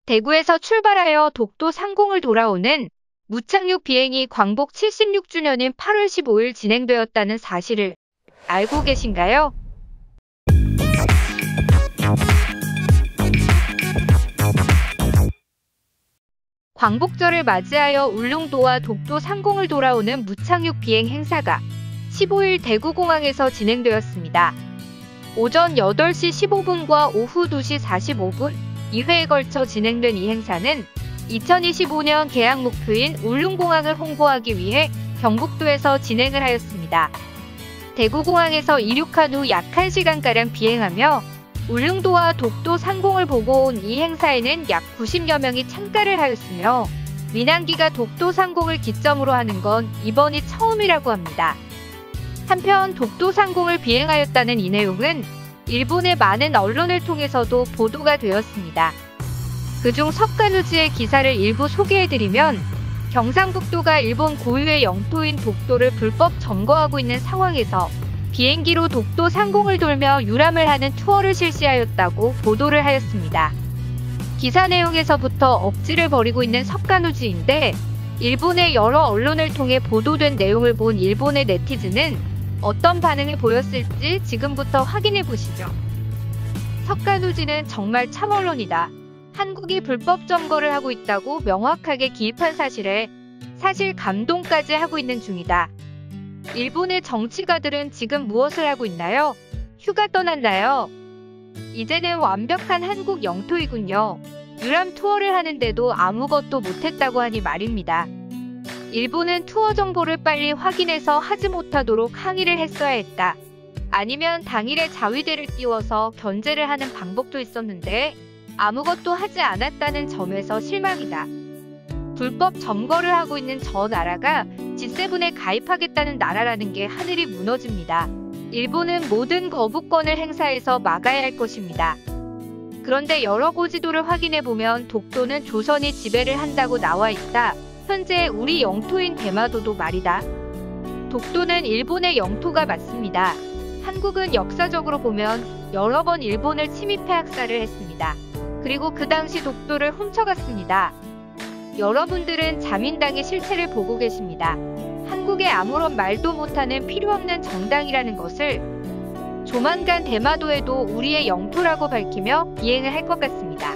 대구에서 출발하여 독도 상공을 돌아오는 무착륙 비행이 광복 76주년인 8월 15일 진행되었다는 사실을 알고 계신가요? 광복절을 맞이하여 울릉도와 독도 상공을 돌아오는 무착륙 비행 행사가 15일 대구공항에서 진행되었습니다. 오전 8시 15분과 오후 2시 45분 2회에 걸쳐 진행된 이 행사는 2025년 개항 목표인 울릉공항을 홍보하기 위해 경북도에서 진행을 하였습니다. 대구공항에서 이륙한 후 약 1시간가량 비행하며 울릉도와 독도 상공을 보고 온 이 행사에는 약 90여 명이 참가를 하였으며 민항기가 독도 상공을 기점으로 하는 건 이번이 처음이라고 합니다. 한편 독도 상공을 비행하였다는 이 내용은 일본의 많은 언론을 통해서도 보도가 되었습니다. 그중 석가누지의 기사를 일부 소개해드리면 경상북도가 일본 고유의 영토인 독도를 불법 점거하고 있는 상황에서 비행기로 독도 상공을 돌며 유람을 하는 투어를 실시하였다고 보도를 하였습니다. 기사 내용에서부터 억지를 벌이고 있는 석가누지인데 일본의 여러 언론을 통해 보도된 내용을 본 일본의 네티즌은 어떤 반응을 보였을지 지금부터 확인해 보시죠. 석가누지는 정말 참언론이다. 한국이 불법 점거를 하고 있다고 명확하게 기입한 사실에 사실 감동까지 하고 있는 중이다. 일본의 정치가들은 지금 무엇을 하고 있나요? 휴가 떠났나요? 이제는 완벽한 한국 영토이군요. 유람 투어를 하는데도 아무것도 못했다고 하니 말입니다. 일본은 투어 정보를 빨리 확인해서 하지 못하도록 항의를 했어야 했다. 아니면 당일에 자위대를 띄워서 견제를 하는 방법도 있었는데 아무것도 하지 않았다는 점에서 실망이다. 불법 점거를 하고 있는 저 나라가 G7에 가입하겠다는 나라라는 게 하늘이 무너집니다. 일본은 모든 거부권을 행사해서 막아야 할 것입니다. 그런데 여러 고지도를 확인해보면 독도는 조선이 지배를 한다고 나와 있다. 현재 우리 영토인 대마도도 말이다. 독도는 일본의 영토가 맞습니다. 한국은 역사적으로 보면 여러 번 일본을 침입해 학살을 했습니다. 그리고 그 당시 독도를 훔쳐갔습니다. 여러분들은 자민당의 실체를 보고 계십니다. 한국에 아무런 말도 못하는 필요없는 정당이라는 것을 조만간 대마도에도 우리의 영토라고 밝히며 비행을 할 것 같습니다.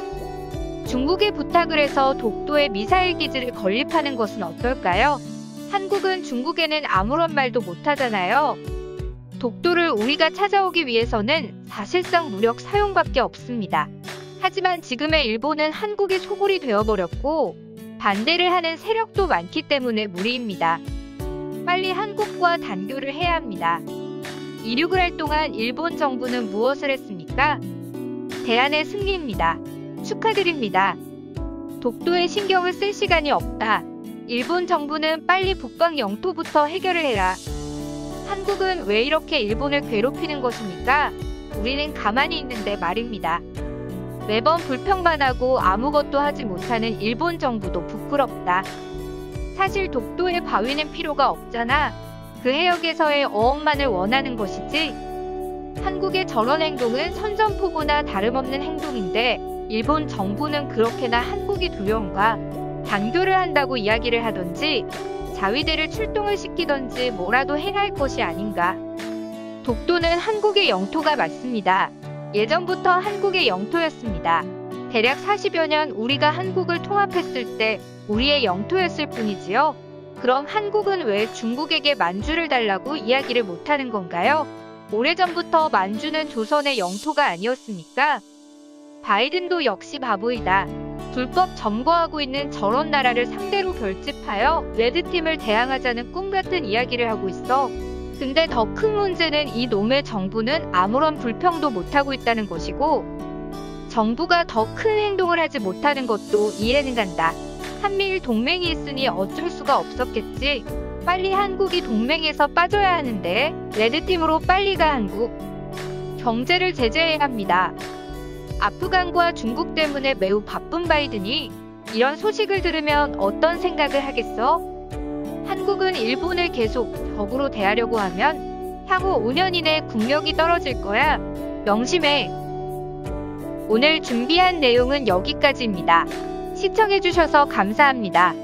중국에 부탁을 해서 독도에 미사일 기지를 건립하는 것은 어떨까요? 한국은 중국에는 아무런 말도 못하잖아요. 독도를 우리가 찾아오기 위해서는 사실상 무력 사용밖에 없습니다. 하지만 지금의 일본은 한국이 소굴이 되어버렸고 반대를 하는 세력도 많기 때문에 무리입니다. 빨리 한국과 단교를 해야 합니다. 이륙을 할 동안 일본 정부는 무엇을 했습니까? 대안의 승리입니다. 축하드립니다. 독도에 신경을 쓸 시간이 없다. 일본 정부는 빨리 북방 영토부터 해결을 해라. 한국은 왜 이렇게 일본을 괴롭히는 것입니까? 우리는 가만히 있는데 말입니다. 매번 불평만 하고 아무것도 하지 못하는 일본 정부도 부끄럽다. 사실 독도의 바위는 필요가 없잖아. 그 해역에서의 어업만을 원하는 것이지. 한국의 저런 행동은 선전포고나 다름없는 행동인데 일본 정부는 그렇게나 한국이 두려운가? 단교를 한다고 이야기를 하던지 자위대를 출동을 시키던지 뭐라도 행할 것이 아닌가. 독도는 한국의 영토가 맞습니다. 예전부터 한국의 영토였습니다. 대략 40여 년 우리가 한국을 통합했을 때 우리의 영토였을 뿐이지요. 그럼 한국은 왜 중국에게 만주를 달라고 이야기를 못하는 건가요? 오래전부터 만주는 조선의 영토가 아니었습니까? 바이든도 역시 바보이다. 불법 점거하고 있는 저런 나라를 상대로 결집하여 레드팀을 대항하자는 꿈같은 이야기를 하고 있어. 근데 더 큰 문제는 이 놈의 정부는 아무런 불평도 못하고 있다는 것이고 정부가 더 큰 행동을 하지 못하는 것도 이해는 간다. 한미일 동맹이 있으니 어쩔 수가 없었겠지. 빨리 한국이 동맹에서 빠져야 하는데 레드팀으로 빨리 가 한국. 경제를 제재해야 합니다. 아프간과 중국 때문에 매우 바쁜 바이든이 이런 소식을 들으면 어떤 생각을 하겠어? 한국은 일본을 계속 적으로 대하려고 하면 향후 5년 이내 국력이 떨어질 거야. 명심해. 오늘 준비한 내용은 여기까지입니다. 시청해주셔서 감사합니다.